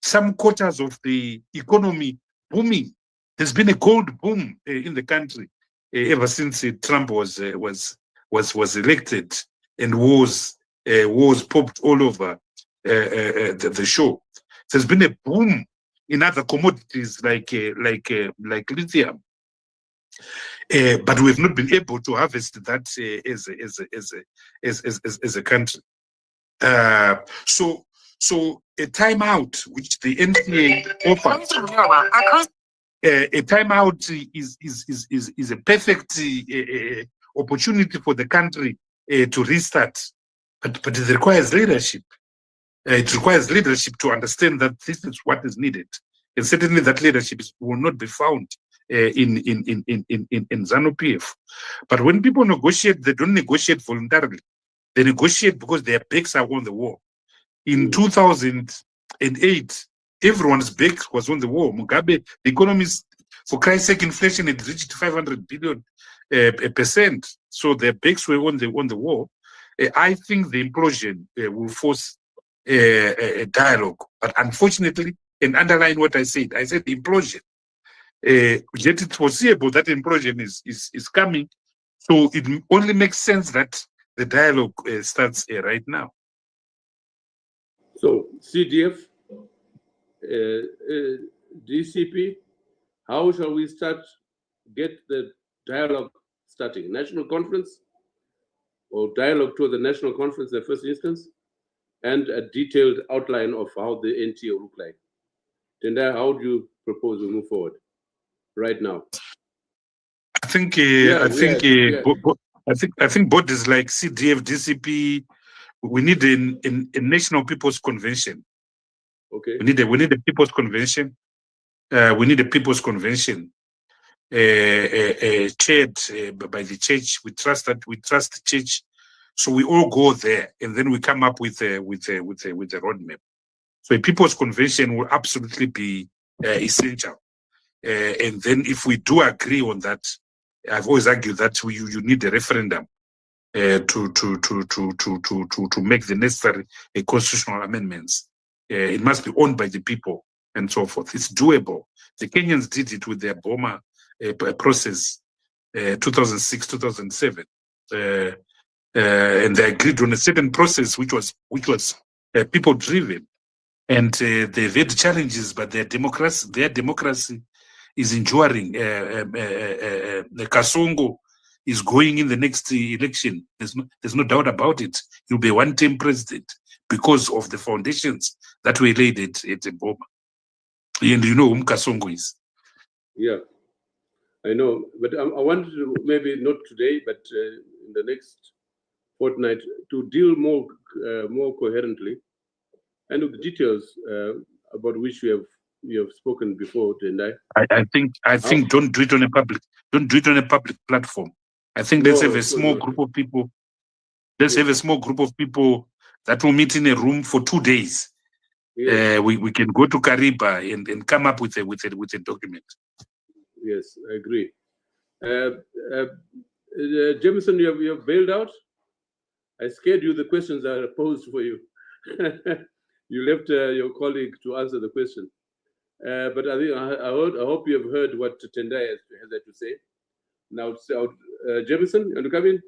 some quarters of the economy booming. There's been a gold boom in the country ever since Trump was elected, and wars popped all over the show. There's been a boom in other commodities like lithium, but we've not been able to harvest that as a country. So a timeout, which the NCA offers, a timeout is a perfect opportunity for the country to restart, but it requires leadership. It requires leadership to understand that this is what is needed, and certainly that leadership will not be found in ZANU-PF. But when people negotiate, they don't negotiate voluntarily. They negotiate because their backs are on the wall. In 2008, everyone's back was on the wall. Mugabe, the economies, for Christ's sake, inflation had reached 500 billion percent. So their backs were on the wall. I think the implosion will force a dialogue. But unfortunately, and underline what I said implosion. Yet it's foreseeable that implosion is coming. So it only makes sense that the dialogue starts right now. So CDF, DCP, how shall we get the dialogue starting? National conference or dialogue to the national conference in the first instance, and a detailed outline of how the NT will look like. Tendai, how do you propose we move forward right now? I think bodies like CDF, DCP, we need a national people's convention. Okay. We need a people's convention. We need a people's convention chaired by the church. We trust the church, so we all go there, and then we come up with a roadmap. So a people's convention will absolutely be essential. And then if we do agree on that, I've always argued that you need a referendum to make the necessary constitutional amendments. It must be owned by the people and so forth. It's doable. The Kenyans did it with their Boma process, 2006, 2007, and they agreed on a certain process which was people driven, and they've had challenges, but their democracy is enduring. Kasongo is going in the next election. There's no doubt about it. He'll be a one-term president because of the foundations that were laid at Boma. And you know whom Kasongo is. Yeah, I know. But I wanted to, maybe not today, but in the next fortnight, to deal more coherently and with the details about which we have spoken before, Tendai. I think don't do it on a public platform. I think let's have a small group of people. Let's have a small group of people that will meet in a room for 2 days. Yes. We can go to Kariba and come up with a document. Yes, I agree. Jameson, you have bailed out. I scared you the questions I posed for you. You left your colleague to answer the question. But I hope you have heard what Tendai has to say. Now, Jameson, you want to come in?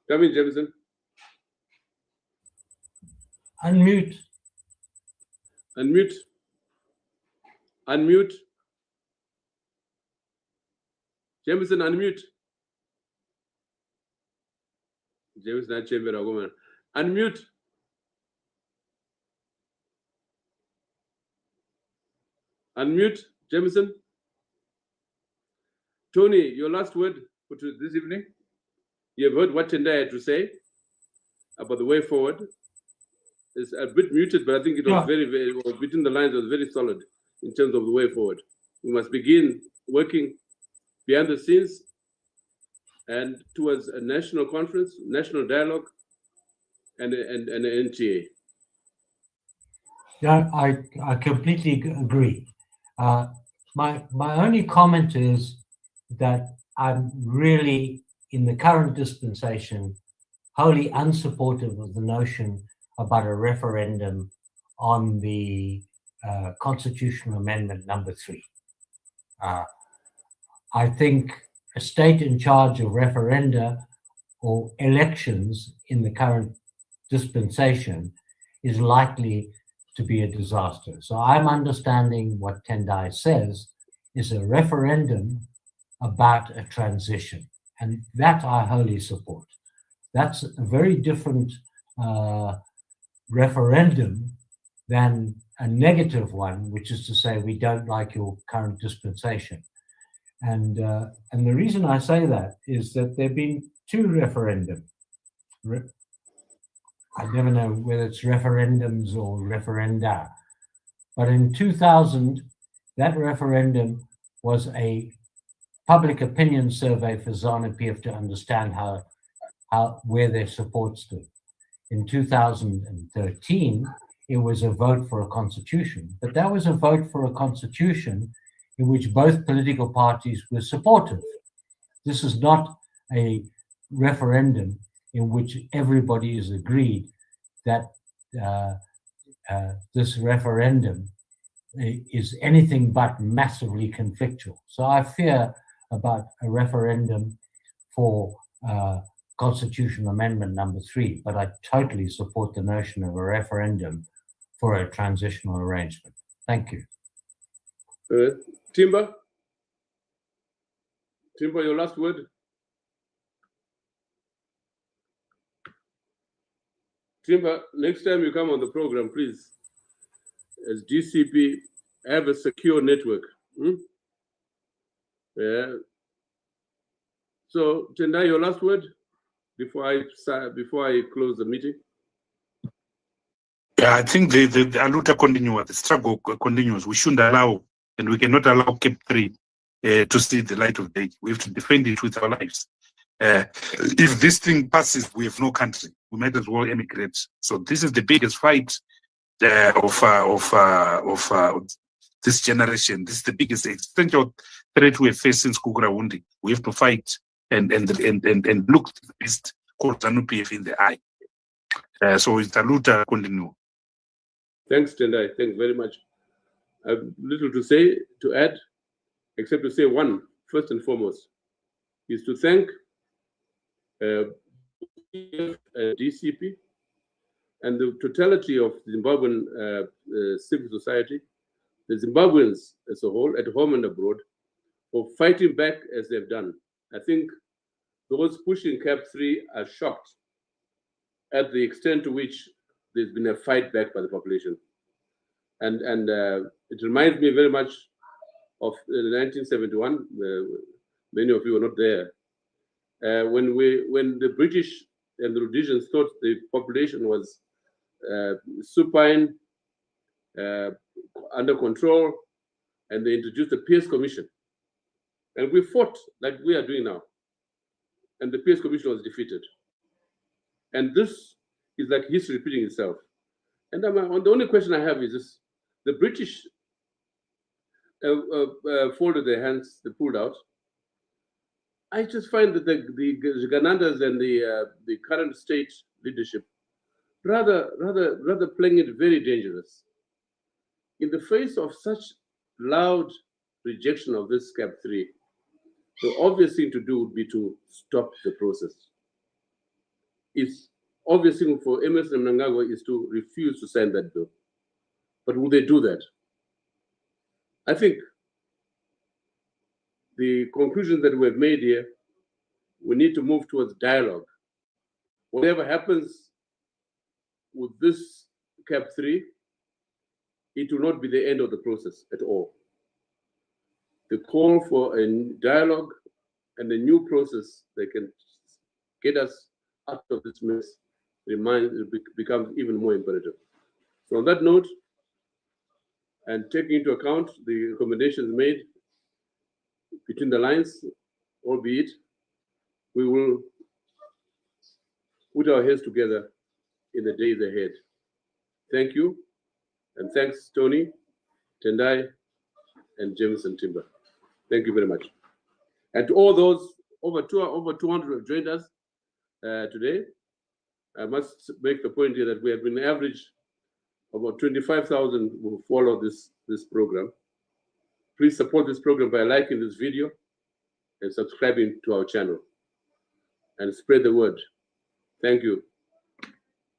Come in, Jameson. Unmute. Unmute. Unmute. Jameson, unmute. Jameson, chamber. Unmute. Unmute, Jameson. Tony, your last word for this evening. You have heard what Tendai had to say about the way forward. It's a bit muted, but I think it was very, between the lines, it was very solid in terms of the way forward. We must begin working behind the scenes and towards a national conference, national dialogue, and the NTA. Yeah, I completely agree. My only comment is that I'm really, in the current dispensation, wholly unsupportive of the notion about a referendum on the constitutional amendment number 3. I think a state in charge of referenda or elections in the current dispensation is likely to be a disaster. So I'm understanding what Tendai says is a referendum about a transition, and that I wholly support. That's a very different referendum than a negative one, which is to say we don't like your current dispensation. And the reason I say that is that there have been 2 referendums. I never know whether it's referendums or referenda. But in 2000, that referendum was a public opinion survey for ZANU-PF to understand where their support stood. In 2013, it was a vote for a constitution, but that was a vote for a constitution in which both political parties were supportive. This is not a referendum in which everybody is agreed that this referendum is anything but massively conflictual. So I fear about a referendum for Constitutional Amendment number 3, but I totally support the notion of a referendum for a transitional arrangement. Thank you. Timber, your last word. Timber, next time you come on the program, please, as DCP, have a secure network. Yeah. So, Tendai, your last word before I close the meeting. Yeah, I think the Aluta continua, the struggle continues. We shouldn't allow, and we cannot allow CAP 3 to see the light of day. We have to defend it with our lives. If this thing passes, we have no country. We might as well emigrate. So this is the biggest fight of this generation. This is the biggest existential threat we have faced since Kugrawundi. We have to fight and look the beast called ZANU-PF in the eye. So it's a Aluta continue. Thanks, Tendai. Thanks very much. I have little to add, except to say one, first and foremost, is to thank DCP and the totality of Zimbabwean civil society, the Zimbabweans as a whole, at home and abroad, for fighting back as they've done. I think those pushing CAP 3 are shocked at the extent to which there's been a fight back by the population. And it reminds me very much of 1971, many of you were not there, when the British and the Rhodesians thought the population was supine, under control, and they introduced the Pearce Commission. And we fought like we are doing now. And the Pearce Commission was defeated. And this is like history repeating itself. And the only question I have is this: the British folded their hands, they pulled out. I just find that the Ganandas and the current state leadership rather playing it very dangerous. In the face of such loud rejection of this CAP 3, the obvious thing to do would be to stop the process. It's obvious thing for MS and Mnangagwa is to refuse to sign that bill. But will they do that? I think the conclusion that we've made here, we need to move towards dialogue. Whatever happens with this CAP 3, it will not be the end of the process at all. The call for a dialogue and a new process that can get us out of this mess becomes even more imperative. So on that note, and taking into account the recommendations made between the lines, albeit, we will put our heads together in the days ahead. Thank you, and thanks, Tony, Tendai, and Jameson Timber. Thank you very much. And to all those, over 200 have joined us today. I must make the point here that we have been average about 25,000 who follow this program. Please support this program by liking this video and subscribing to our channel and spread the word. Thank you.